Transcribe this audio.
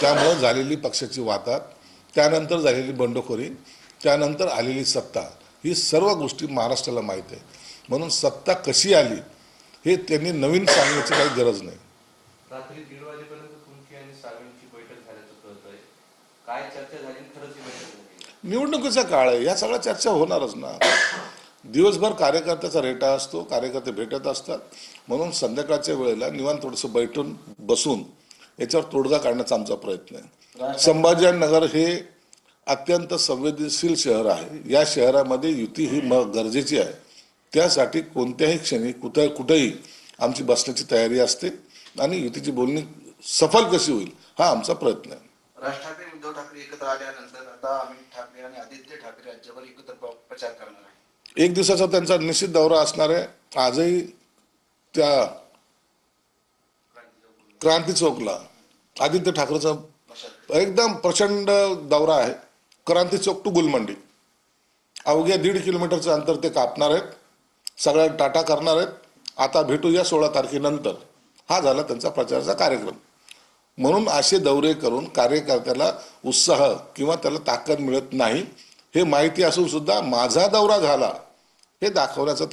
त्यामुळे झालेली पक्षाची वाताहत, त्यानंतर झालेली बंडखोरी, त्यानंतर आलेली सत्ता, ही सर्व गोष्टी महाराष्ट्राला माहीत आहे. म्हणून सत्ता कशी आली हे त्यांनी नवीन सांगण्याची काही गरज नाही. रात्री 1:30 वाजेपर्यंत तुमची आणि सावेंची बैठक झाल्याचं कळतंय. काय चर्चा झाली, खरंच ही बैठक झाली? निवडणुकीचा काळ आहे, या सगळ्या चर्चा होणारच ना. दिवसभर कार्यकर्त्याचा रेटा असतो, कार्यकर्ते भेटत असतात. म्हणून संध्याकाळच्या वेळेला निवांत थोडंसं बैठून बसून याच्यावर तोडगा काढण्याचा आमचा प्रयत्न आहे. संभाजीनगर हे अत्यंत संवेदनशील शहर आहे. या शहरामध्ये युती ही गरजेची आहे. त्यासाठी कोणत्याही क्षणी कुठेही आमची बसण्याची तयारी असते आणि युतीची बोलणी सफल कशी होईल हा आमचा प्रयत्न आहे. राज ठाकरे उद्धव ठाकरे एकत्र आल्यानंतर आता अमित ठाकरे आणि आदित्य ठाकरे राज्यावर एकत्र प्रचार करणार आहे. एक दिवसाचा त्यांचा निश्चित दौरा असणार आहे. आजही त्या क्रांती चौकला आदित्य ठाकरेचा एकदम प्रचंड दौरा आहे. क्रांती चौक टू गुलमंडी अवघ्या 1.5 किलोमीटरचं अंतर ते कापणार आहेत. सगळ्या टाटा करणार आहेत. आता भेटूया 16 तारखेनंतर. हा झाला त्यांचा प्रचाराचा कार्यक्रम. म्हणून असे दौरे करून कार्यकर्त्याला उत्साह किंवा त्याला ताकद मिळत नाही हे माहिती असून सुद्धा माझा दौरा झाला हे दाखवण्याचा